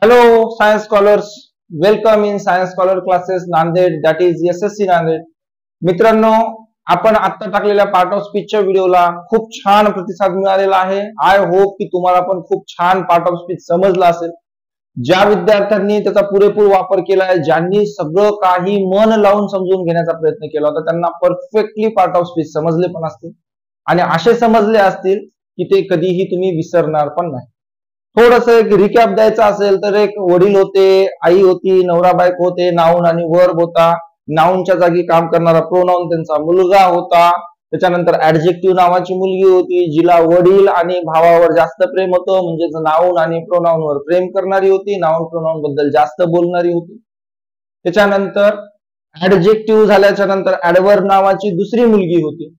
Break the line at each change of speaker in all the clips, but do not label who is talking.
Hello, science scholars. Welcome in Science Scholar classes Nanded, that is SSC Nanded. मित्रांनो, आपण आता टाकलेल्या पार्ट ऑफ स्पीचच्या व्हिडिओला खूप छान प्रतिसाद मिळालेला आहे. आय होप की तुम्हाला पण खूप छान पार्ट ऑफ स्पीच समजला असेल. ज्या विद्यार्थ्यांनी त्याचा पुरेपूर वापर केलाय, ज्यांनी सगळं काही मन लावून समजून घेण्याचा प्रयत्न केला होता, त्यांना परफेक्टली पार्ट ऑफ स्पीच समजले पण असतील आणि असे समजले असतील की ते कधीही तुम्ही विसरणार पण नाही. थोडस एक रिकॅप द्यायचा असेल तर एक वडील होते, आई होती, नवरा बायको होते, नाऊन आणि वर्ब होता. नाऊनच्या जागी काम करणारा प्रोनाउन त्यांचा मुलगा होता. त्याच्यानंतर ऍडजेक्टिव्ह नावाची मुलगी होती, जिला वडील आणि भावावर जास्त प्रेम होतं, म्हणजेच नाऊन आणि प्रोनाउनवर प्रेम करणारी होती, नाऊन प्रोनाउन बद्दल जास्त बोलणारी होती. त्याच्यानंतर ऍडजेक्टिव्ह झाल्याच्या नंतर ऍडवर्ब नावाची दुसरी मुलगी होती.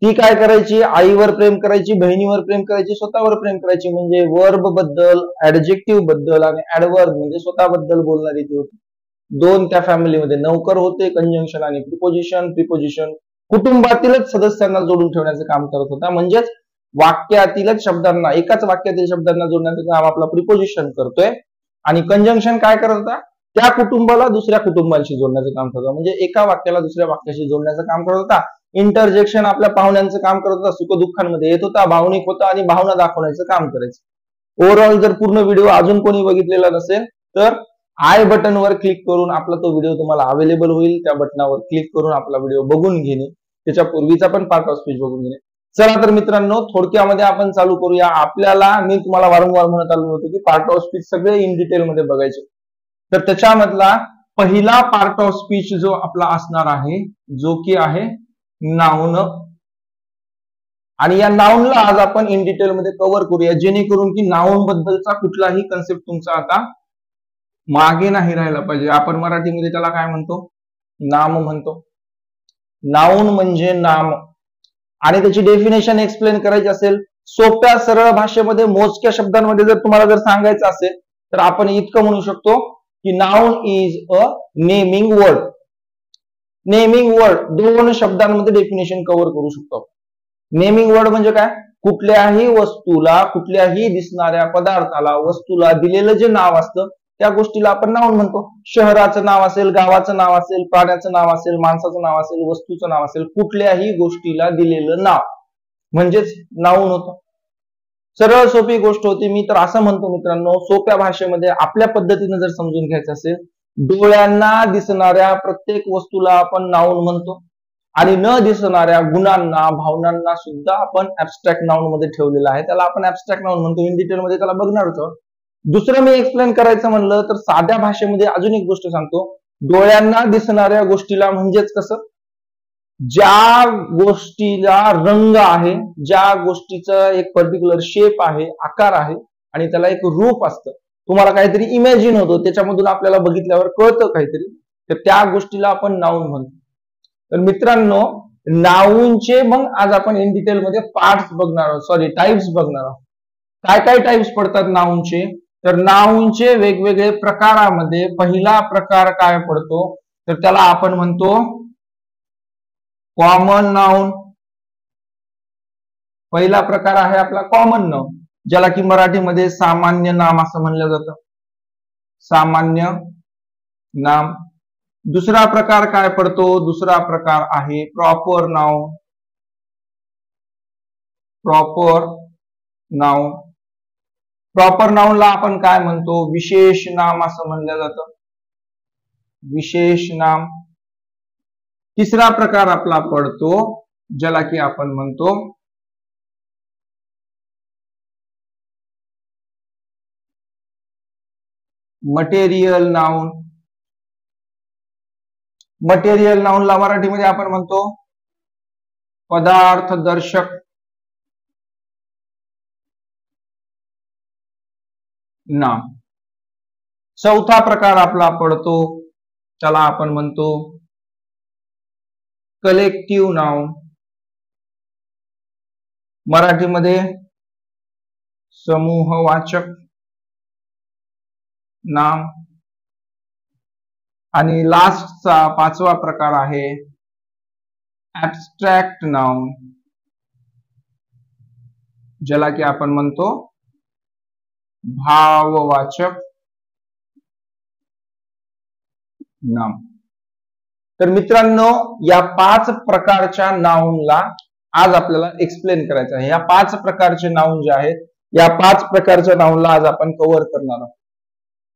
ती काय करायची, आईवर प्रेम करायची, बहिणीवर प्रेम करायची, स्वतःवर प्रेम करायची. म्हणजे वर्ब बद्दल, ऍडजेक्टिव्ह बद्दल आणि ऍडवर्ब म्हणजे स्वतःबद्दल बोलणारी ती होती. दोन त्या फॅमिलीमध्ये नौकर होते, कंजंक्शन आणि प्रिपोजिशन. प्रिपोजिशन कुटुंबातीलच सदस्यांना जोडून ठेवण्याचं काम करत होता, म्हणजेच वाक्यातीलच शब्दांना, एकाच वाक्यातील शब्दांना जोडण्याचं काम आपला प्रिपोजिशन करतोय. आणि कंजंक्शन काय करत होता, त्या कुटुंबाला दुसऱ्या कुटुंबाशी जोडण्याचं काम करत होता, म्हणजे एका वाक्याला दुसऱ्या वाक्याशी जोडण्याचं काम करत होता. इंटरजेक्शन आपल्या पाहुण्यांचं काम करत होता, सुखदुःखांमध्ये येत होता, भावनिक होता आणि भावना दाखवण्याचं काम करायचं. ओव्हरऑल जर पूर्ण व्हिडिओ अजून कोणी बघितलेला नसेल तर आय बटनवर क्लिक करून आपला तो व्हिडिओ तुम्हाला अवेलेबल होईल. त्या बटनावर क्लिक करून आपला व्हिडिओ बघून घेणे, त्याच्या पूर्वीचा पण पार्ट ऑफ स्पीच बघून घेणे. चला तर मित्रांनो, थोडक्यामध्ये आपण चालू करूया. आपल्याला, मी तुम्हाला वारंवार म्हणत आलो होतो की पार्ट ऑफ स्पीच सगळे इन डिटेल मध्ये बघायचे. तर त्याच्यामधला पहिला पार्ट ऑफ स्पीच जो आपला असणार आहे, जो की आहे नाउन. आणि या नाउनला आज आपण इन डिटेल मध्ये कव्हर करूया, जेणेकरून की नाउन बद्दलचा कुठलाही कन्सेप्ट तुमचा आता मागे नाही राहिला पाहिजे. आपण मराठीमध्ये त्याला काय म्हणतो, नाम म्हणतो. नाउन म्हणजे नाम. आणि त्याची डेफिनेशन एक्सप्लेन करायची असेल सोप्या सरळ भाषेमध्ये, मोजक्या शब्दांमध्ये जर तुम्हाला जर सांगायचं असेल तर आपण इतकं म्हणू शकतो की noun is a naming word. Naming word दोन शब्दांमध्ये डेफिनेशन कव्हर करू शकतो. नेमिंग वर्ड म्हणजे काय, कुठल्याही वस्तूला, कुठल्याही दिसणाऱ्या पदार्थाला, वस्तूला दिलेलं जे नाव असतं त्या गोष्टीला आपण नाउन म्हणतो. शहराचं नाव असेल, गावाचं नाव असेल, प्राण्याचं नाव असेल, माणसाचं नाव असेल, वस्तूचं नाव असेल, कुठल्याही गोष्टीला दिलेलं नाव म्हणजेच नाउन होतं. सरळ सोपी गोष्ट होती. मी तर असं म्हणतो मित्रांनो, सोप्या भाषेमध्ये आपल्या पद्धतीने जर समजून घ्यायचं असेल, डोळ्यांना दिसणाऱ्या प्रत्येक वस्तूला आपण नाउन म्हणतो आणि न दिसणाऱ्या गुणांना, भावनांना सुद्धा आपण ऍबस्ट्रॅक्ट नाउन मध्ये ठेवलेलं आहे, त्याला आपण ऍबस्ट्रॅक्ट नाउन म्हणतो. इन डिटेल मध्ये त्याला बघणार आहोत. दुसरं मी एक्सप्लेन करायचं म्हणलं तर साध्या भाषेमध्ये अजून एक गोष्ट सांगतो. डोळ्यांना दिसणाऱ्या गोष्टीला म्हणजेच कसं, ज्या गोष्टीला रंग आहे, ज्या गोष्टीचं एक पर्टिक्युलर शेप आहे, आकार आहे आणि त्याला एक रूप असतं, तुम्हाला काहीतरी इमॅजिन होतो, त्याच्यामधून आपल्याला बघितल्यावर कळतं काहीतरी, तर त्या गोष्टीला आपण नाउन म्हणतो. तर मित्रांनो, नाउनचे मग आज आपण इन डिटेल मध्ये पार्ट्स बघणार आहोत, सॉरी टाइप्स बघणार आहोत. काय काय टाइप्स पडतात नाउनचे, तर नाउनचे वेगवेगळे प्रकारामध्ये पहिला प्रकार काय पडतो, तर त्याला आपण म्हणतो कॉमन नाउन. पहिला प्रकार आहे आपला कॉमन नाउन, ज्याला की मराठीमध्ये सामान्य नाम असं म्हणलं जातं. सामान्य नाम. दुसरा प्रकार काय पडतो, दुसरा प्रकार आहे proper noun. Proper noun. Proper नाउनला आपण काय म्हणतो, विशेष नाम असं म्हणलं जातं. विशेष नाम. तिसरा प्रकार आपला पडतो ज्याला की आपण म्हणतो मटेरियल नाउन. मटेरियल नाउनला मराठीमध्ये आपण म्हणतो पदार्थदर्शक नाम. चौथा प्रकार आपला पडतो, त्याला आपण म्हणतो कलेक्टिव्ह नाउन. मराठीमध्ये समूहवाचक नाम. आणि लास्टचा पाचवा प्रकार आहे ऍबस्ट्रॅक्ट नाउन, ज्याला की आपण म्हणतो भाववाचक नाम. तर मित्रांनो, या 5 प्रकारच्या नाउनला आज आपल्याला एक्सप्लेन करायचं आहे. या 5 प्रकारचे नाउन जे आहेत, या 5 प्रकारच्या नाउनला आज आपण कव्हर करणार आहोत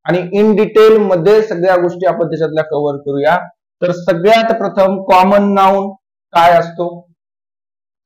आणि इन डिटेल मध्ये सगळ्या गोष्टी आपण त्याच्यातल्या कव्हर करूया. तर सगळ्यात प्रथम कॉमन नाउन काय असतो?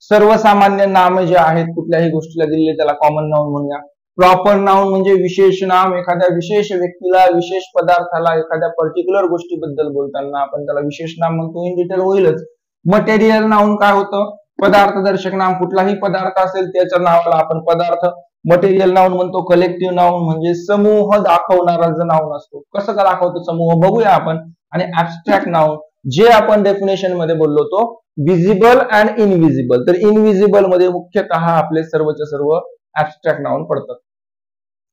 सर्वसामान्य नाम जे आहेत कुठल्याही गोष्टीला दिलेले त्याला कॉमन नाउन म्हणूया. प्रॉपर नाउन म्हणजे विशेष नाम, एखाद्या विशेष व्यक्तीला, विशेष पदार्थाला, एखाद्या पर्टिक्युलर गोष्टीबद्दल बोलताना आपण त्याला विशेष नाम म्हणतो. इन डिटेल होईलच. मटेरियल नाउन काय होतं? पदार्थदर्शक नाम, कुठलाही पदार्थ असेल त्याच्या नावाला आपण पदार्थ मटेरियल नाउन म्हणतो. कलेक्टिव्ह नाउन म्हणजे समूह दाखवणारा जो नाउन असतो. कसं का दाखवतो समूह बघूया आपण. आणि ऍब्स्ट्रॅक्ट नाउन जे आपण डेफिनेशन मध्ये बोललो तो विजिबल अँड इनविजिबल. तर इनविजिबल मध्ये मुख्यतः आपले सर्वचे सर्व ऍब्स्ट्रॅक्ट नाउन पडतात.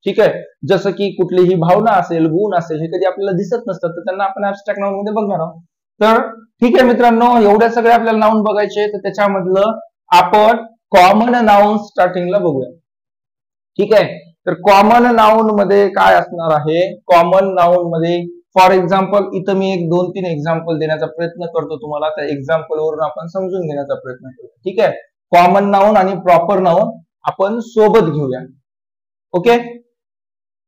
ठीक आहे. जसं की कुठलीही भावना असेल, गुण असेल, हे कधी आपल्याला दिसत नसतात, तर त्यांना आपण ऍब्स्ट्रॅक्ट नाउन मध्ये बघणार आहोत. तर ठीक आहे मित्रांनो, एवढ्या सगळे आपल्याला नाउन बघायचे, तर त्याच्यामधलं आपण कॉमन नाउन स्टार्टिंगला बघूया. ठीक आहे. तर कॉमन नाउन मध्ये काय असणार आहे? कॉमन नाउन मध्ये फॉर एक्झाम्पल, इथं मी 1-2-3 एक्झाम्पल देण्याचा प्रयत्न करतो तुम्हाला. त्या एक्झाम्पल वरून आपण समजून घेण्याचा प्रयत्न करू. ठीक आहे. कॉमन नाउन आणि प्रॉपर नाउन आपण सोबत घेऊया. ओके,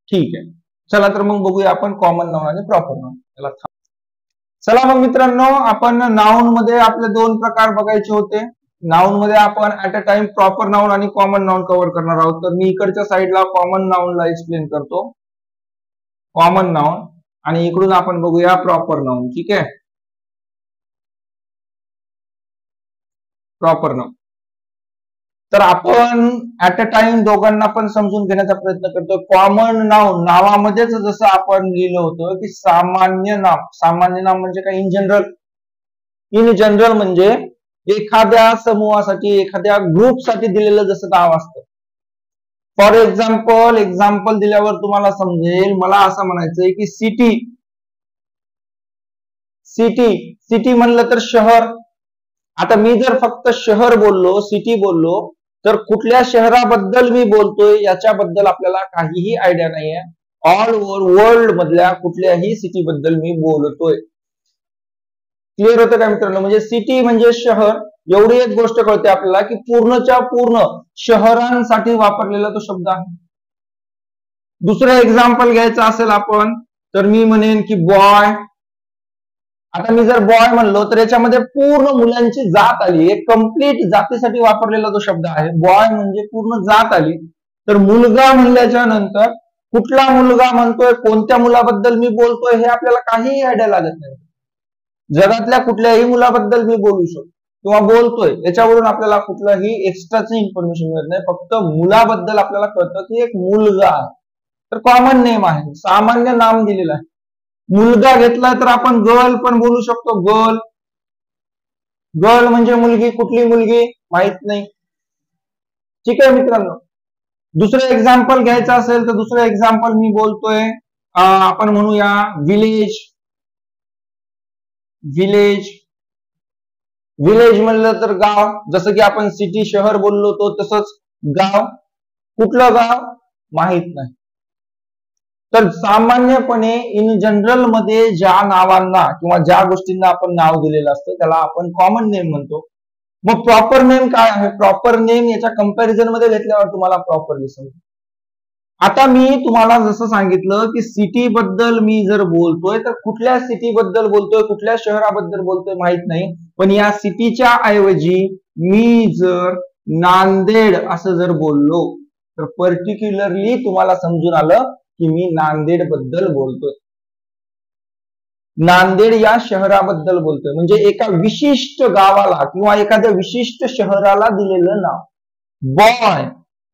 ठीक आहे. चला तर मग बघूया आपण कॉमन नाउन आणि प्रॉपर नाउन. चला मग मित्रांनो, आपण नाउन मध्ये आपले 2 प्रकार बघायचे होते. नाउन मध्ये आपण at a time proper noun आणि कॉमन नाउन कव्हर करणार आहोत. तर मी इकडच्या साईडला कॉमन नाउनला एक्सप्लेन करतो. कॉमन नाउन आणि इकडून आपण बघूया प्रॉपर नाउन. ठीक आहे. Proper noun. तर आपण ऍट अ टाइम दोघांना पण समजून घेण्याचा प्रयत्न करतो. कॉमन नाउन नावामध्येच जसं आपण लिहिलं होतं की सामान्य नाम. सामान्य नाम म्हणजे काय? In general. इन जनरल म्हणजे एखाद्या समूहासाठी, एखाद्या ग्रुपसाठी दिलेलं जसं नाव असतं. फॉर एक्झाम्पल, एक्झाम्पल दिल्यावर तुम्हाला समजेल. मला असं म्हणायचंय की सिटी. सिटी, सिटी म्हणलं तर शहर. आता मी जर फक्त शहर बोललो, सिटी बोललो, तर कुठल्या शहराबद्दल मी बोलतोय याच्याबद्दल आपल्याला काहीही आयडिया नाहीये. ऑल ओव्हर वर्ल्ड मधल्या कुठल्याही सिटी बद्दल मी बोलतोय. क्लिअर होतं का मित्रांनो? म्हणजे सिटी म्हणजे शहर. एवढी एक गोष्ट कळते आपल्याला की पूर्णच्या पूर्ण शहरांसाठी वापरलेला तो शब्द आहे. दुसरं एक्झाम्पल घ्यायचं असेल आपण, तर मी म्हणेन की बॉय. आता मी जर बॉय म्हणलो तर याच्यामध्ये पूर्ण मुलांची जात आली. एक कंप्लीट जातीसाठी वापरलेला तो शब्द आहे. बॉय म्हणजे पूर्ण जात आली. तर मुलगा म्हणल्याच्या नंतर कुठला मुलगा म्हणतोय, कोणत्या मुलाबद्दल मी बोलतोय हे आपल्याला काहीही आयडिया लागत नाही. जगातल्या कुठल्याही मुलाबद्दल मी बोलू शकतो किंवा बोलतोय, याच्यावरून आपल्याला कुठलाही एक्स्ट्राची इन्फॉर्मेशन मिळत नाही. फक्त मुलाबद्दल आपल्याला कळतं की एक मुलगा आहे. तर कॉमन नेम आहे, सामान्य नाम दिलेलं आहे. मुलगा घेतला तर आपण गर्ल पण बोलू शकतो. गर्ल. गर्ल म्हणजे मुलगी. कुठली मुलगी माहित नाही. ठीक आहे मित्रांनो. दुसरं एक्झाम्पल घ्यायचं असेल तर दुसरं एक्झाम्पल मी बोलतोय, आपण म्हणूया विलेज. विलेज. विलेज म्हणलं तर गाव. जसं की आपण सिटी शहर बोललो तो तसंच गाव. कुठलं गाव माहित नाही. तर सामान्यपणे इन जनरल मध्ये ज्या नावांना किंवा ज्या गोष्टींना आपण नाव दिलेलं असतं त्याला आपण कॉमन नेम म्हणतो. मग प्रॉपर नेम काय आहे? प्रॉपर नेम याच्या कंपॅरिझन मध्ये घेतल्यावर तुम्हाला प्रॉपरली समजेल. आता मी तुम्हाला जसं सांगितलं की सिटी बद्दल मी जर बोलतोय तर कुठल्या सिटी बद्दल बोलतोय, कुठल्या शहराबद्दल बोलतोय माहित नाही. पण या सिटीच्या ऐवजी मी जर नांदेड असं जर बोललो तर पर्टिक्युलरली तुम्हाला समजून आलं की मी नांदेड बद्दल बोलतोय. नांदेड या शहराबद्दल बोलतोय. म्हणजे एका विशिष्ट गावाला किंवा एखाद्या विशिष्ट शहराला दिलेलं नाव. बॉय.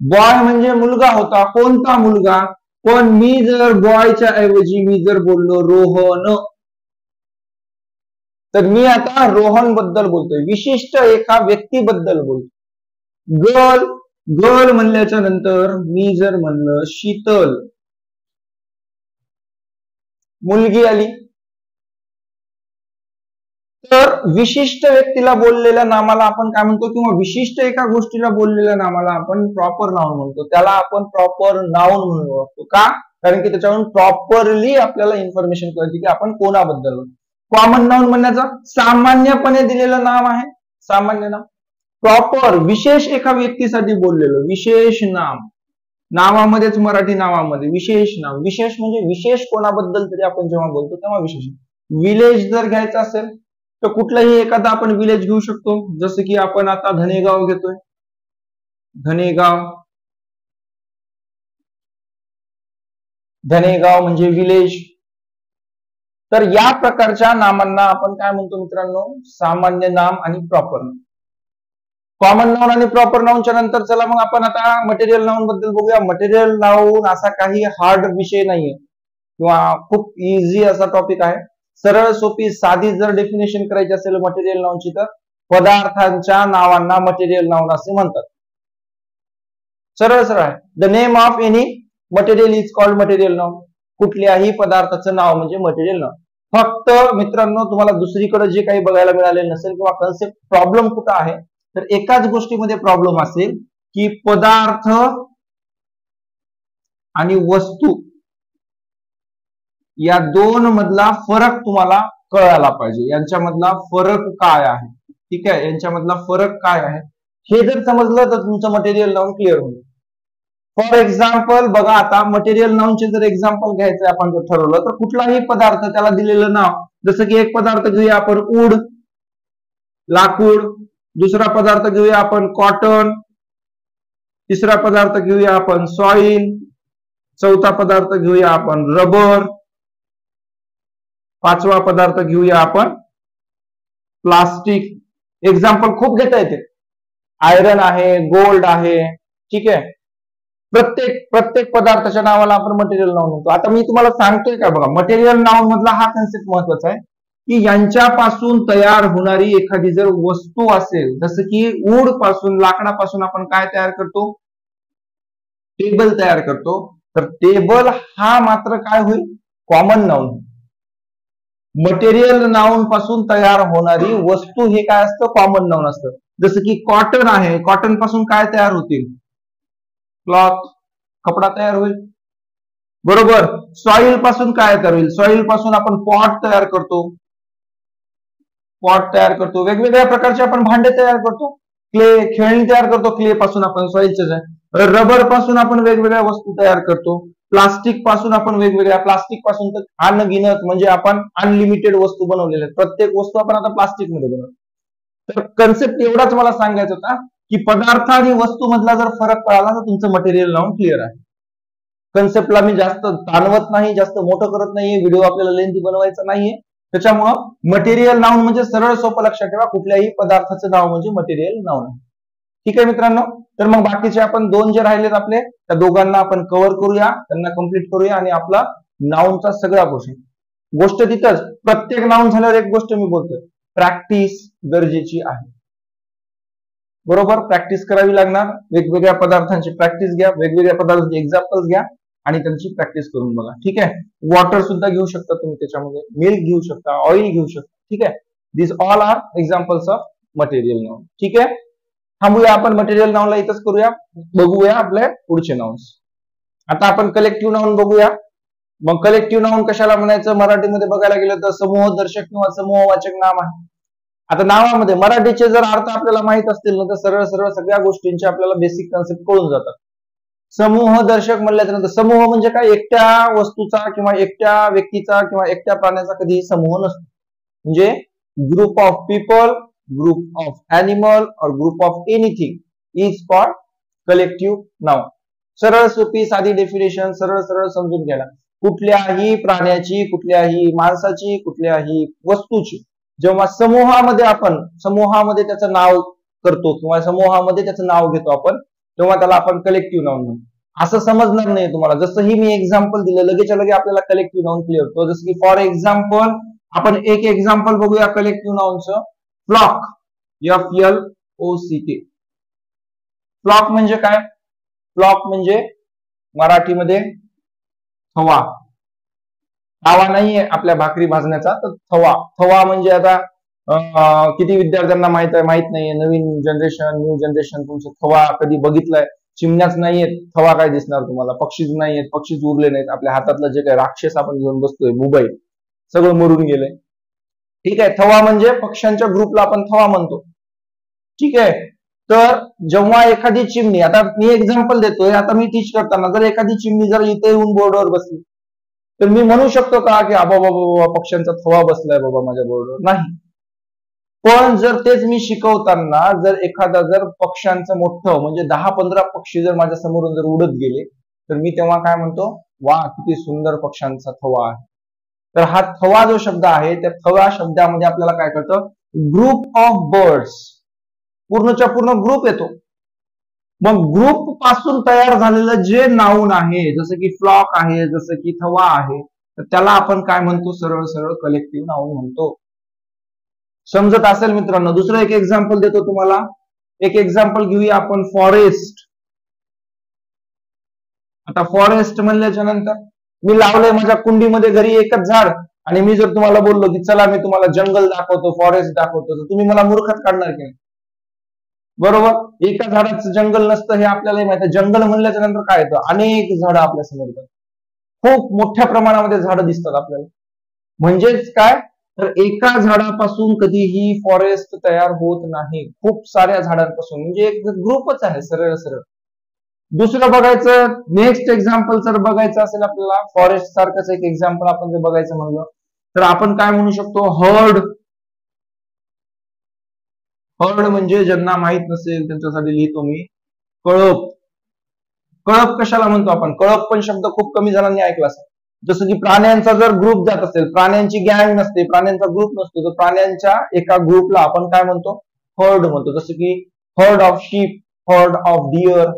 बॉय म्हणजे मुलगा होता. कोणता मुलगा? पण मी जर बॉयच्या ऐवजी मी जर बोललो रोहन, तर मी आता रोहन बद्दल बोलतोय. विशिष्ट एका व्यक्तीबद्दल बोलतोय. गर्ल. गर्ल म्हणल्याच्या नंतर मी जर म्हणलं शीतल, मुलगी आली. तर विशिष्ट व्यक्तीला बोललेल्या नामाला आपण काय म्हणतो, किंवा विशिष्ट एका गोष्टीला बोललेल्या नामाला आपण प्रॉपर नाउन म्हणतो. त्याला आपण प्रॉपर नाउन म्हणून ओळखतो. का? कारण की त्याच्यावरून प्रॉपरली आपल्याला इन्फॉर्मेशन कळते की आपण कोणाबद्दल. कॉमन नाउन म्हणण्याचं सामान्यपणे दिलेलं नाम आहे, सामान्य नाम. प्रॉपर विशेष एका व्यक्तीसाठी बोललेलं विशेष नाम, नावामध्येच मराठी नावामध्ये विशेष नाम. विशेष म्हणजे विशेष कोणाबद्दल तरी आपण जेव्हा बोलतो तेव्हा विशेष. विलेज जर घ्यायचं असेल तर कुठलाही एखादा आपण विलेज घेऊ शकतो, जसं की आपण आता धनेगाव घेतोय, धनेगाव. धनेगाव म्हणजे विलेज. तर या प्रकारच्या नामांना आपण काय म्हणतो मित्रांनो, सामान्य नाम आणि प्रॉपर नाम. कॉमन नाउन आणि प्रॉपर नाउनच्या नंतर चला मग आपण आता मटेरियल नाउन बद्दल बघूया. मटेरियल नाउन असा काही हार्ड विषय नाहीये किंवा खूप इझी असा टॉपिक आहे. सरळ सोपी साधी जर डेफिनेशन करायची असेल मटेरियल नाउनची तर पदार्थांच्या नावांना मटेरियल नाउन असे म्हणतात. सरळ सरळ आहे. The name of any material is called material noun. कुठल्याही पदार्थाचं नाव म्हणजे मटेरियल नाउन. फक्त मित्रांनो तुम्हाला दुसरीकडे जे काही बघायला मिळाले नसेल किंवा कन्सेप्ट प्रॉब्लेम कुठं आहे तर एकाच गोष्टीमध्ये प्रॉब्लेम असेल की पदार्थ आणि वस्तू या दोन मधला फरक तुम्हाला कळायला पाहिजे. यांच्यामधला फरक काय आहे, ठीक आहे, यांच्यामधला फरक काय आहे हे जर समजलं तर तुमचं मटेरियल नाउन क्लिअर होईल. फॉर एक्झाम्पल बघा, आता मटेरियल नाउनचे जर एक्झाम्पल घ्यायचं आपण जर ठरवलं तर कुठलाही पदार्थ त्याला दिलेलं नाव, जसं की एक पदार्थ घेऊया आपण ऊड, लाकूड. दुसरा पदार्थ घेऊया आपण कॉटन. तिसरा पदार्थ घेऊया आपण सॉइल. चौथा पदार्थ घेऊया आपण रबर. पाचवा पदार्थ घेऊया आपण प्लास्टिक. एक्झाम्पल खूप घेता येते. आयरन आहे, गोल्ड आहे, ठीक आहे. प्रत्येक पदार्थाच्या नावाला आपण मटेरियल नाउन म्हणतो. आता मी तुम्हाला सांगतोय का बघा, मटेरियल नाउन मधला हा कन्सेप्ट महत्वाचा आहे की यांच्यापासून तयार होणारी एखादी जर वस्तू असेल, जसं की वूड पासून, लाकडापासून आपण काय तयार करतो, टेबल तयार करतो, तर टेबल हा मात्र काय होईल, कॉमन नाउन. मटेरियल नाउन पासून तयार होणारी वस्तू हे काय असतं, कॉमन नाउन असतं. जसं की कॉटन आहे, कॉटन पासून काय तयार होतील, क्लॉथ, कपडा तयार होईल, बरोबर. सॉइल पासून काय तयार होईल, सॉइल पासून आपण पॉट तयार करतो, पॉट तयार करतो. वेगवेगळ्या प्रकारचे आपण भांडे तयार करतो. क्ले, खेळणी तयार करतो, क्ले पासून आपण, सॉइलचे. रबर पासून आपण वेगवेगळ्या वस्तू तयार करतो. प्लास्टिक पासून आपण वेगवेगळ्या, प्लास्टिक पासून तर अनगिनत म्हणजे आपण अनलिमिटेड वस्तू बनवलेल्या आहेत. प्रत्येक वस्तू आपण आता प्लास्टिक मध्ये बनवतो. तर कन्सेप्ट एवढाच मला सांगायचं होता की पदार्थ आणि वस्तू मधला जर फरक कळाला तर तुमचं मटेरियल नाउन क्लिअर आहे. कन्सेप्टला मी जास्त ताणवत नाही, जास्त मोठं करत नाहीये, व्हिडिओ आपल्याला लेंथी बनवायचा नाहीये. त्याच्यामुळं मटेरियल नाउन म्हणजे सरळ सोपं लक्षात ठेवा, कुठल्याही पदार्थाचं नाव म्हणजे मटेरियल नाउन आहे. ठीक आहे मित्रांनो. तर मग बाकीचे आपण दोन जे राहिलेत आपले, त्या दोघांना आपण कव्हर करूया, त्यांना कंप्लीट करूया आणि आपला नाउनचा सगळा गोष्ट तिथंच. प्रत्येक नाउन झाल्यावर एक गोष्ट मी बोलतोय, प्रॅक्टिस गरजेची आहे, बरोबर. प्रॅक्टिस करावी लागणार. वेगवेगळ्या पदार्थांची प्रॅक्टिस घ्या, वेगवेगळ्या पदार्थांचे एक्झाम्पल्स घ्या आणि त्यांची प्रॅक्टिस करून बघा, ठीक आहे. वॉटर सुद्धा घेऊ शकता तुम्ही त्याच्यामध्ये, मिल्क घेऊ शकता, ऑइल घेऊ शकता, ठीक आहे. This all are examples of material noun, ठीक आहे. थांबूया आपण मटेरियल नाउनला इथंच करूया, बघूया आपले पुढचे नाउन्स. आता आपण कलेक्टिव्ह नाउन बघूया. मग कलेक्टिव्ह नाउन कशाला म्हणायचं, मराठीमध्ये बघायला गेलं तर समूह दर्शक किंवा समूहवाचक नाम आहे. आता नावामध्ये मराठीचे जर अर्थ आपल्याला माहित असतील ना तर सरळ सरळ सगळ्या गोष्टींचे आपल्याला बेसिक कन्सेप्ट कळून जातात. समूह दर्शक म्हणल्याच्या नंतर समूह म्हणजे काय, एकट्या वस्तूचा किंवा एकट्या व्यक्तीचा किंवा एकट्या प्राण्याचा कधीही समूह नसतो. म्हणजे group of people, group of animal और group of anything is called collective noun. सरळ सोपी साधी डेफिनेशन, सरळ सरळ समजून घ्यायला. कुठल्याही प्राण्याची, कुठल्याही माणसाची, कुठल्याही वस्तूची जेव्हा समूहामध्ये त्याचं नाव करतो किंवा समूहामध्ये त्याचं नाव घेतो आपण, तेव्हा त्याला आपण कलेक्टिव्ह नाउन म्हणतो. असं समजणार नाही तुम्हाला. जसंही मी एक्झाम्पल दिलं लगेच लगे आपल्याला कलेक्टिव्ह नाउन क्लिअर होतो. जसं की फॉर एक्झाम्पल आपण एक एक्झाम्पल बघूया कलेक्टिव्ह नाउनचं. Flock, FLOCK. फ्लॉक म्हणजे काय, फ्लॉक म्हणजे मराठीमध्ये थवा. थावा नाहीये आपल्या भाकरी भाजण्याचा, तर थवा. थवा म्हणजे आता किती विद्यार्थ्यांना माहित आहे, माहित नाहीये. नवीन जनरेशन, न्यू जनरेशन तुमचं थवा कधी बघितलाय, चिमण्याच नाहीयेत, थवा काय दिसणार तुम्हाला. पक्षीच नाहीयेत, पक्षीच उरले नाहीत. आपल्या हातातलं जे काही राक्षस आपण घेऊन बसतोय, मोबाईल, सगळं मरून गेलंय. ठीक आहे, थवा म्हणजे पक्ष्यांच्या ग्रुपला आपण थवा म्हणतो. ठीक आहे, तर जेव्हा एखादी चिमणी, आता मी एक्झाम्पल देतोय, आता मी टीच करताना जर एखादी चिमणी जर इथे येऊन बोर्डवर बसली तर मी म्हणू शकतो का की बाबा बाबा पक्ष्यांचा थवा बसलाय बाबा माझ्या बोर्डवर? नाही. पण जर तेच मी शिकवताना जर एखादा जर पक्ष्यांचं मोठं म्हणजे 10-15 पक्षी जर माझ्या समोरून जर उडत गेले तर मी तेव्हा काय म्हणतो, वा किती सुंदर पक्ष्यांचा थवा आहे. तर हा थवा जो शब्द आहे त्या थवा शब्दामध्ये आपल्याला काय कळतं, ग्रुप ऑफ बर्ड्स, पूर्णच्या पूर्ण ग्रुप येतो. मग ग्रुप पासून तयार झालेलं जे नाऊन आहे, जसं की फ्लॉक आहे, जसं की थवा आहे, तर त्याला आपण काय म्हणतो, सरळ सरळ कलेक्टिव्ह नाऊन म्हणतो. समजत असेल मित्रांनो? दुसरं एक एक्झाम्पल देतो तुम्हाला. एक एक्झाम्पल घेऊया आपण, फॉरेस्ट. आता फॉरेस्ट म्हणल्याच्या नंतर मी लावलंय माझ्या कुंडीमध्ये घरी एकच झाड, आणि मी जर तुम्हाला बोललो की चला मी तुम्हाला जंगल दाखवतो, फॉरेस्ट दाखवतो, तर तुम्ही मला मूर्खच काढणार की नाही? बरोबर. एका झाडाचं जंगल नसतं हे आपल्याला माहिती आहे. जंगल म्हणल्याच्या नंतर काय येतं, अनेक झाडं आपल्या समोर येतात, खूप मोठ्या प्रमाणामध्ये झाडं दिसतात आपल्याला. म्हणजेच काय, तर एका झाडापासून कधीही फॉरेस्ट तयार होत नाही, खूप साऱ्या झाडांपासून, म्हणजे एक ग्रुपच आहे सरळ सरळ. दुसरं बघायचं, नेक्स्ट एक्झाम्पल जर बघायचं असेल आपल्याला, फॉरेस्ट सारखंच एक एक्झाम्पल आपण जर बघायचं म्हणलं तर आपण काय म्हणू शकतो, हर्ड. हर्ड म्हणजे ज्यांना माहित नसेल त्यांच्यासाठी लिहितो मी, कळप. कळप कशाला म्हणतो आपण? कळप पण शब्द खूप कमी जणांनी ऐकला असेल. जसं की प्राण्यांचा जर ग्रुप जात असेल, प्राण्यांची गँग नसते, प्राण्यांचा ग्रुप नसतो, तर प्राण्यांच्या एका ग्रुपला आपण काय म्हणतो, हर्ड म्हणतो. जसं की herd of sheep, herd of deer.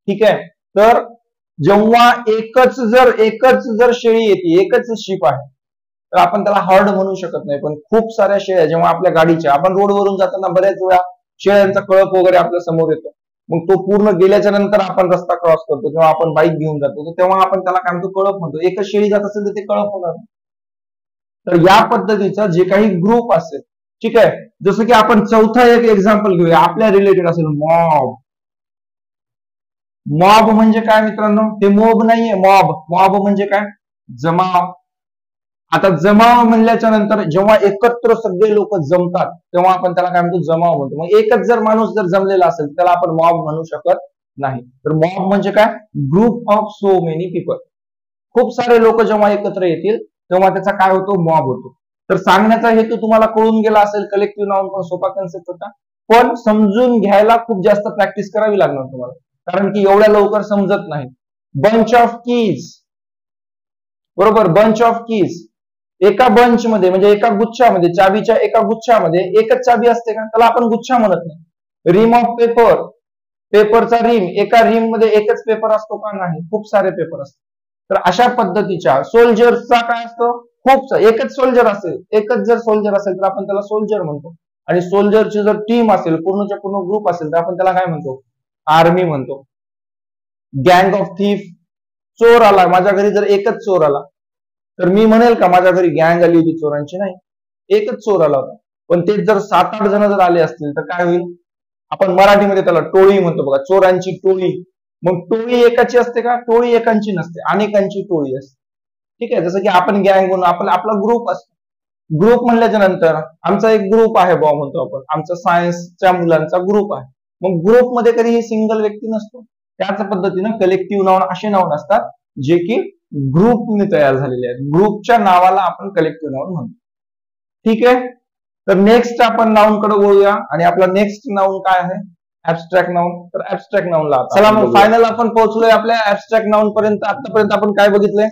ठीक आहे, तर जेव्हा एकच जर शेळी येते, एकच शीप आहे, तर आपण त्याला हर्ड म्हणू शकत नाही. पण खूप साऱ्या शेळ्या जेव्हा आपल्या गाडीच्या, आपण रोडवरून जाताना बऱ्याच वेळा शेळ्यांचा कळप वगैरे आपल्या समोर येतो, मग तो पूर्ण गेल्याच्या नंतर आपण रस्ता क्रॉस करतो, जेव्हा आपण बाईक घेऊन जातो, तर तेव्हा आपण त्याला काय म्हणतो, कळप म्हणतो. एकच शेळी जात असेल तर ते कळप होणार. तर या पद्धतीचा जे काही ग्रुप असेल, ठीक आहे, जसं की आपण चौथा एक एक्झाम्पल घेऊया, आपल्या रिलेटेड असेल, मॉब. मॉब म्हणजे काय मित्रांनो, ते मॉब नाहीये, मॉब. मॉब म्हणजे काय, जमाव. आता जमाव म्हणल्याच्या नंतर जेव्हा एकत्र सगळे लोक जमतात तेव्हा आपण त्याला काय म्हणतो, जमाव म्हणतो. मग एकच जर माणूस जर जमलेला असेल त्याला आपण मॉब म्हणू शकत नाही. तर मॉब म्हणजे काय, group of so many people. खूप सारे लोक जेव्हा एकत्र येतील तेव्हा त्याचा काय होतो, मॉब होतो. तर सांगण्याचा हेतू तुम्हाला कळून गेला असेल, कलेक्टिव्ह नाउन पण सोपा कन्सेप्ट होता, पण समजून घ्यायला खूप जास्त प्रॅक्टिस करावी लागणार तुम्हाला, कारण की एवढ्या लवकर समजत नाही. बंच ऑफ कीज, बरोबर, बंच ऑफ कीज. एका बंच मध्ये म्हणजे एका गुच्छामध्ये, चाबीच्या एका गुच्छामध्ये एकच चाबी असते का, त्याला आपण गुच्छा म्हणत नाही. रिम ऑफ पेपर, पेपरचा रिम, एका रिम मध्ये एकच पेपर असतो का, नाही, खूप सारे पेपर असतात. तर अशा पद्धतीच्या सोल्जर्सचा काय असतो, खूप एकच सोल्जर असेल, एकच जर सोल्जर असेल तर आपण त्याला सोल्जर म्हणतो. आणि सोल्जरची जर टीम असेल, पूर्णच्या पूर्ण ग्रुप असेल तर आपण त्याला काय म्हणतो, आर्मी म्हणतो. गँग ऑफ थीफ, चोर आला माझ्या घरी, जर एकच चोर आला तर मी म्हणेल का माझ्या घरी गँग आली होती चोरांची? नाही, एकच चोर आला होता. पण तेच जर 7-8 जण जर आले असतील तर काय होईल, आपण मराठीमध्ये त्याला टोळी म्हणतो बघा, चोरांची टोळी. मग टोळी एकाची असते का, टोळी एकांची नसते, अनेकांची टोळी असते. ठीक आहे, जसं की आपण गँग म्हणून आपला ग्रुप असतो. ग्रुप म्हणल्याच्या नंतर आमचा एक ग्रुप आहे बॉ म्हणतो आपण, आमचा सायन्सच्या मुलांचा ग्रुप आहे. मग ग्रुपमध्ये कधीही सिंगल व्यक्ती नसतो. त्याच पद्धतीनं कलेक्टिव्ह नाउन असे नाउन असतात जे की ग्रुपने तयार झालेले आहेत. ग्रुपच्या नावाला आपण कलेक्टिव्ह नाउन म्हणतो. ठीक आहे, तर नेक्स्ट आपण नाउन कडे वळूया, आणि आपला नेक्स्ट नाउन काय आहे, ऍब्स्ट्रॅक्ट नाउन. तर ऍब्स्ट्रॅक्ट नाउनला चला मग फायनल आपण पोहोचलोय आपल्या ऍब्स्ट्रॅक्ट नाउन पर्यंत. आतापर्यंत आपण काय बघितलंय,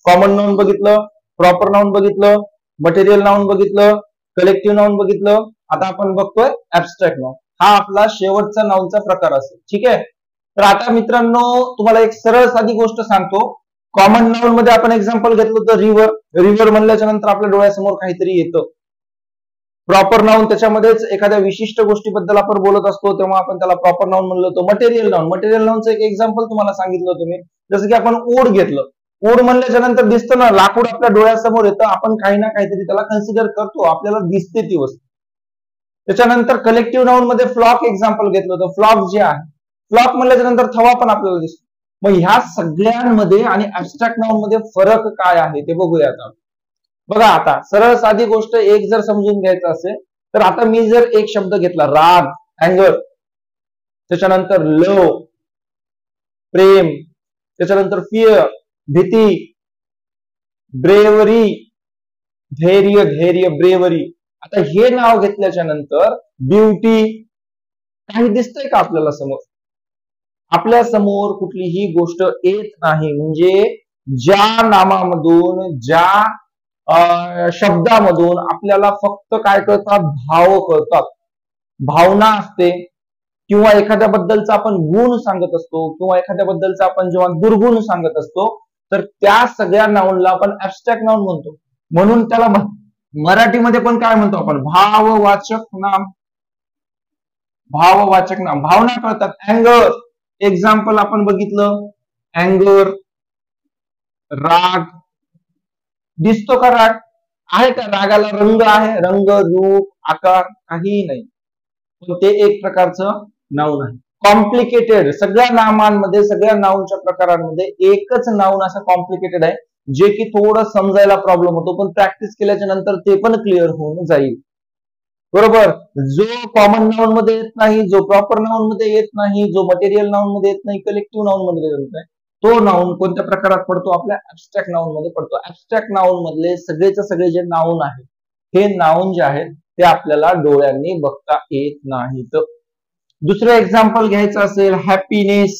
कॉमन नाउन बघितलं, प्रॉपर नाउन बघितलं, मटेरियल नाउन बघितलं, कलेक्टिव्ह नाउन बघितलं. आता आपण बघतोय ऍब्स्ट्रॅक्ट नाउन. हा आपला शेवटचा नाउनचा प्रकार असेल. ठीक आहे, तर आता मित्रांनो तुम्हाला एक सरळ साधी गोष्ट सांगतो. कॉमन नाउन मध्ये आपण एक्झाम्पल घेतलं होतं रिव्हर. रिव्हर म्हणल्याच्या नंतर आपल्या डोळ्यासमोर काहीतरी येतं. प्रॉपर नाउन त्याच्यामध्येच एखाद्या विशिष्ट गोष्टीबद्दल आपण बोलत असतो तेव्हा आपण त्याला प्रॉपर नाउन म्हणलो होतो. मटेरियल नाउन, मटेरियल नाउनचं एक एक्झाम्पल तुम्हाला सांगितलं होतं मी, जसं की आपण वूड घेतलं. वूड म्हणल्याच्या नंतर दिसतं ना, लाकूड आपल्या डोळ्यासमोर येतं, आपण काही ना काहीतरी त्याला कन्सिडर करतो, आपल्याला दिसते ती वस्तू. त्याच्यानंतर कलेक्टिव्ह नाउन मध्ये फ्लॉक एक्झाम्पल घेतलं होतं. फ्लॉक जे आहे, फ्लॉक म्हणल्याच्या नंतर थवा पण आपल्याला दिसतो. मग ह्या सगळ्यांमध्ये आणि ऍब्स्ट्रॅक्ट नाउन मध्ये फरक काय आहे ते बघूया आता. बघा आता सरळ साधी गोष्ट एक जर समजून घ्यायचं असेल तर आता मी जर एक शब्द घेतला राग, अँगर, त्याच्यानंतर लव, प्रेम, त्याच्यानंतर फिअर, भीती, ब्रेवरी, धैर्य, ब्रेवरी. आता हे नाव घेतल्याच्या नंतर ब्युटी, काही दिसतंय का आपल्याला समोर? आपल्या समोर कुठलीही गोष्ट येत नाही. म्हणजे ज्या नामामधून, ज्या शब्दामधून आपल्याला फक्त काय कळतात? भाव कळतात, भावना असते, किंवा एखाद्याबद्दलचा आपण गुण सांगत असतो, किंवा एखाद्याबद्दलचा आपण जेव्हा दुर्गुण सांगत असतो, तर त्या सगळ्या नाऊनला आपण ऍब्स्ट्रॅक्ट नाऊन म्हणतो. म्हणून त्याला मराठीमध्ये पण काय म्हणतो आपण? भाववाचक नाम. भाववाचक नाम, भावना कळतात. अँगर, एक्झाम्पल आपण बघितलं, अँगर, राग. दिसतो का राग? आहे का रागाला रंग आहे? रंग, रूप, आकार काहीही नाही. पण ते एक प्रकारचं नाऊन आहे. कॉम्प्लिकेटेड, सगळ्या नामांमध्ये, सगळ्या नाऊनच्या प्रकारांमध्ये एकच नाऊन असं कॉम्प्लिकेटेड आहे जे की थोडं समजायला प्रॉब्लेम होतो, पण प्रॅक्टिस केल्याच्या नंतर ते पण क्लिअर होऊन जाईल. बरोबर. जो कॉमन नाऊन मध्ये येत नाही, जो प्रॉपर नाऊन मध्ये येत नाही, जो मटेरियल नाऊन मध्ये येत नाही, कलेक्टिव्ह नाऊन मध्ये येत नाही, तो नाऊन कोणत्या प्रकारात पडतो? आपल्या ऍब्स्ट्रॅक्ट नाऊन मध्ये पडतो. ऍब्स्ट्रॅक्ट नाऊन मधले सगळेचे सगळे जे नाऊन आहेत, हे नाऊन जे आहेत ते आपल्याला डोळ्यांनी बघता येत नाहीत. दुसरं एक्झाम्पल घ्यायचं असेल, हॅपीनेस.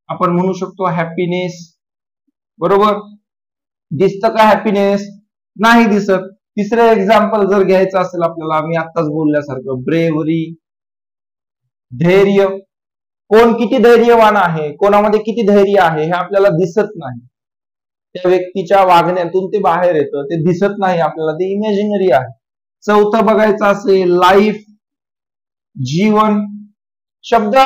आपण म्हणू शकतो हॅपीनेस. बरोबर. दिसतं का हॅपीनेस? नाही दिसत. तिसरं एक्झाम्पल जर घ्यायचं असेल आपल्याला, मी आत्ताच बोलल्यासारखं, ब्रेवरी, धैर्य. कोण किती धैर्यवान आहे, कोणामध्ये किती धैर्य आहे हे आपल्याला दिसत नाही. त्या व्यक्तीच्या वागण्यातून ते बाहेर येतं, ते दिसत नाही आपल्याला, ते इमॅजिनरी आहे. चौथं बघायचं असेल, लाईफ, जीवन. शब्द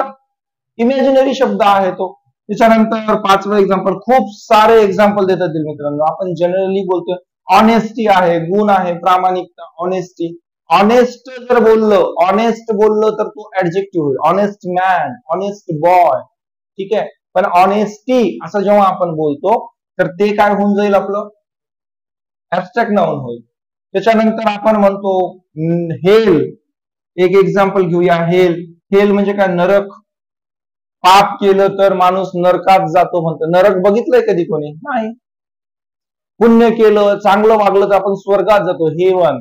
इमॅजिनरी शब्द आहे तो. त्याच्यानंतर पाचवं एक्झाम्पल, खूप सारे एक्झाम्पल देता येतील मित्रांनो. आपण जनरली बोलतोय ऑनेस्टी आहे, गुण आहे, प्रामाणिकता, ऑनेस्टी. ऑनेस्ट जर ऑनेस्ट बोललो तर तो ऍडजेक्टिव्ह होईल. ऑनेस्ट मॅन, ऑनेस्ट बॉय, ठीक आहे. पण ऑनेस्टी असं जेव्हा आपण बोलतो तर ते काय होऊन जाईल? आपलं ऍब्स्ट्रॅक्ट नाऊन होईल. त्याच्यानंतर आपण म्हणतो हेल. एक एक्झाम्पल घेऊया, हेल. हेल म्हणजे काय? नरक. पाप केलं तर माणूस नरकात जातो म्हणतो. नरक बघितलंय कधी कोणी? नाही. पुण्य केलं, चांगलं वागलं तर आपण स्वर्गात जातो. हेवन,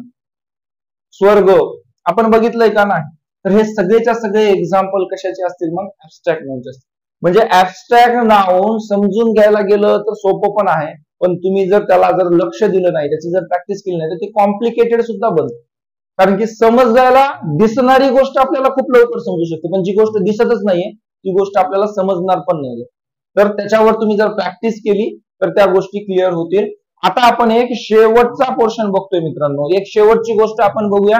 स्वर्ग, आपण बघितलंय का? नाही. तर हे सगळेच्या सगळे एक्झाम्पल कशाचे असतील? मग ऍब्स्ट्रॅक्ट नाऊनचे असतील. म्हणजे ऍब्स्ट्रॅक्ट नाऊन समजून घ्यायला गेलं तर सोपं पण आहे, पण तुम्ही जर त्याला जर लक्ष दिलं नाही, त्याची जर प्रॅक्टिस केली नाही, तर ते कॉम्प्लिकेटेड सुद्धा बनतं. कारण की समजायला दिसणारी गोष्ट आपल्याला खूप लवकर समजू शकते, पण जी गोष्ट दिसतच नाहीये ती गोष्ट आपल्याला समजणार पण नाही. तर त्याच्यावर तुम्ही जर प्रॅक्टिस केली तर त्या गोष्टी क्लिअर होतील. आता आपण एक शेवटचा पोर्शन बघतोय मित्रांनो. एक शेवटची गोष्ट आपण बघूया,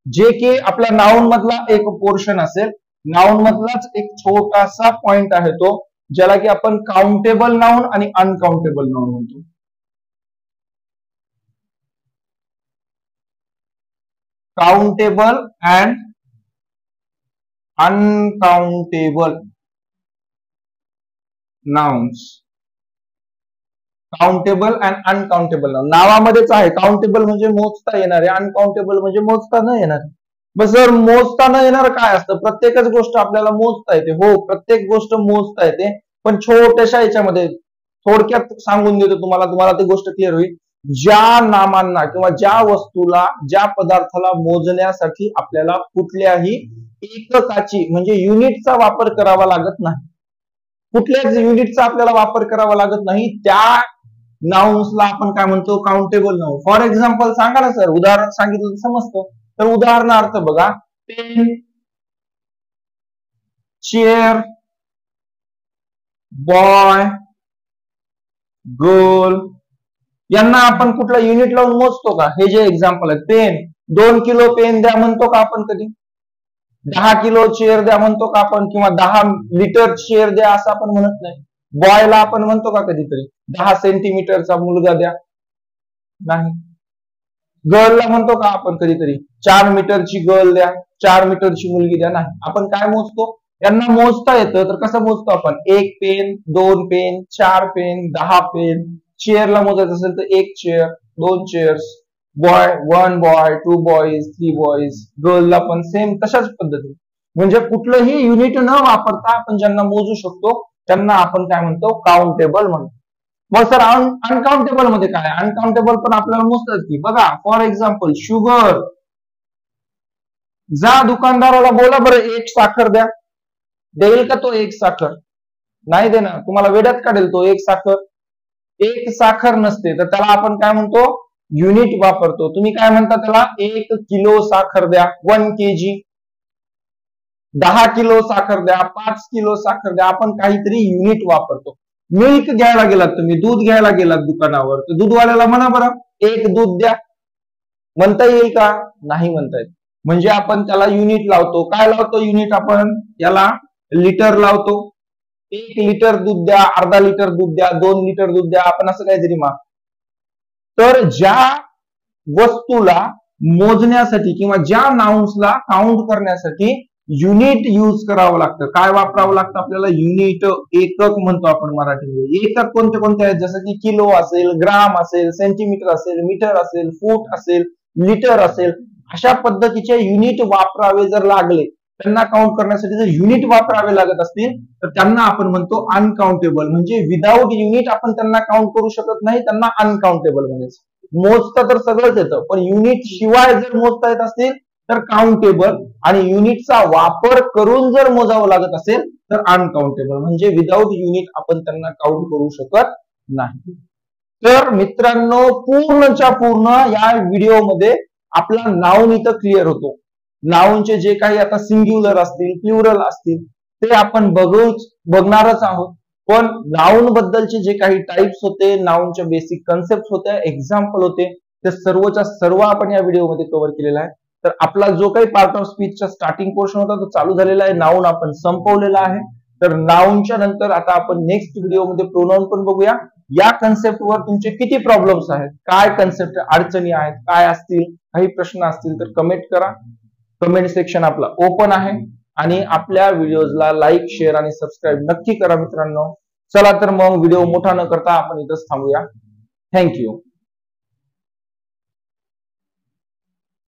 जे की आपल्या नाऊन मधला एक पोर्शन असेल. नाऊन मधलाच एक छोटासा पॉइंट आहे तो, ज्याला की आपण काउंटेबल नाऊन आणि अनकाउंटेबल नाऊन म्हणतो. Countable and uncountable nouns. Countable and uncountable noun नावामध्येच आहे. काउंटेबल म्हणजे मोजता येणारे, अनकाउंटेबल म्हणजे मोजता न येणारे. बस जर मोजता न येणार काय असतं? प्रत्येकच गोष्ट आपल्याला मोजता येते. हो, प्रत्येक गोष्ट मोजता येते, पण छोट्याशा याच्यामध्ये. थोडक्यात सांगून देतो तुम्हाला ती गोष्ट क्लिअर होईल. ज्या नामांना किंवा ज्या वस्तूला, ज्या पदार्थाला मोजण्यासाठी आपल्याला कुठल्याही एककाची म्हणजे युनिटचा वापर करावा लागत नाही, कुठल्याच युनिटचा आपल्याला वापर करावा लागत नाही, त्या नाउन्सला आपण काय म्हणतो? Countable noun. फॉर एक्झाम्पल सांगा ना सर, उदाहरण सांगितलं तर समजतं. तर उदाहरणार्थ बघा, पेन, चेअर, बॉय, गर्ल, यांना आपण कुठला युनिट लावून मोजतो का? हे जे एक्झाम्पल आहे, पेन, 2 किलो पेन द्या म्हणतो का आपण कधी? 10 किलो चेअर द्या म्हणतो का आपण? किंवा 10 लिटर चेअर द्या असं आपण म्हणत नाही. बॉयला आपण म्हणतो का कधीतरी 10 सेंटीमीटरचा मुलगा द्या? नाही. गर्लला म्हणतो का आपण कधीतरी 4 मीटरची गर्ल द्या, 4 मीटरची मुलगी द्या? नाही. आपण काय मोजतो? यांना मोजता येतं. तर कसं मोजतो आपण? 1 पेन, 2 पेन, 4 पेन, 10 पेन, चेअरला मोजायचं असेल तर 1 chair, 2 chairs, boy 1 boy, 2 boys, 3 boys. गर्लला पण सेम तशाच पद्धतीने. म्हणजे कुठलंही युनिट न वापरता आपण ज्यांना मोजू शकतो त्यांना आपण काय म्हणतो, काउंटेबल म्हणतो. मग सर अनकाउंटेबल मध्ये काय? अनकाउंटेबल पण आपल्याला मोजतात की. बघा फॉर एक्झाम्पल शुगर. जा दुकानदाराला बोला बरं 1 साखर द्या, देईल का तो 1 साखर? नाही देणार, तुम्हाला वेड्यात काढेल तो 1 साखर. 1 साखर नसते तर त्याला आपण काय म्हणतो, युनिट वापरतो. तुम्ही काय म्हणता त्याला? 1 किलो साखर द्या, 1 kg. 10 किलो साखर द्या, 5 किलो साखर द्या. आपण काहीतरी युनिट वापरतो. मिल्क घ्यायला गेलात तुम्ही, दूध घ्यायला गेलात दुकानावर, तर दूधवाल्याला म्हणा बरं 1 दूध द्या, म्हणता येईल का? नाही म्हणता येत. म्हणजे आपण त्याला युनिट लावतो. काय लावतो युनिट? आपण याला लिटर लावतो. 1 लिटर दूध द्या, अर्धा लिटर दूध द्या, 2 लिटर दूध द्या, आपण असं काहीतरी माग. तर ज्या वस्तूला मोजण्यासाठी किंवा ज्या नाउन्सला काउंट करण्यासाठी युनिट यूज करावं लागतं, काय वापरावं लागतं आपल्याला? युनिट, एकक म्हणतो आपण मराठीमध्ये. एकक कोणते कोणते आहेत? जसं की किलो असेल, ग्राम असेल, सेंटीमीटर असेल, मीटर असेल, फूट असेल, लिटर असेल. अशा पद्धतीचे युनिट वापरावे जर लागले, त्यांना काउंट करण्यासाठी जर युनिट वापरावे लागत असतील तर त्यांना आपण म्हणतो अनकाउंटेबल. म्हणजे विदाऊट युनिट आपण त्यांना काउंट करू शकत नाही, त्यांना अनकाउंटेबल म्हणायचं. मोजता तर सगळंच येतं, पण युनिट शिवाय जर मोजता येत असतील तर काउंटेबल, आणि युनिटचा वापर करून जर मोजावं लागत असेल तर अनकाउंटेबल. म्हणजे विदाऊट युनिट आपण त्यांना काउंट करू शकत नाही. तर मित्रांनो, पूर्णच्या पूर्ण या व्हिडिओमध्ये आपला नाउन इथं क्लिअर होतो. नाउनचे जे काही आता सिंग्युलर असतील, प्लुरल असतील, ते आपण बघणारच आहोत. पण नाउन बद्दलचे जे काही टाइप्स होते, नाउनच्या बेसिक कन्सेप्ट होत्या, एक्झाम्पल होते, ते सर्वच्या सर्व आपण या व्हिडिओमध्ये कव्हर केलेला आहे. तर आपला जो काही पार्ट ऑफ स्पीचचा स्टार्टिंग पोर्शन होता तो चालू झालेला आहे. नाउन आपण संपवलेला आहे. तर नाउनच्या नंतर आता आपण नेक्स्ट व्हिडिओमध्ये प्रोनाउन पण बघूया. या कन्सेप्टवर तुमचे किती प्रॉब्लेम्स आहेत, काय कन्सेप्ट अडचणी आहेत, काय असतील, काही प्रश्न असतील तर कमेंट करा. कमेंट सेक्शन आपला ओपन आहे. आणि आपल्या व्हिडिओजला लाईक, शेअर आणि सबस्क्राईब नक्की करा मित्रांनो. चला तर मग व्हिडिओ मोठा न करता आपण इथंच थांबूया. थँक्यू.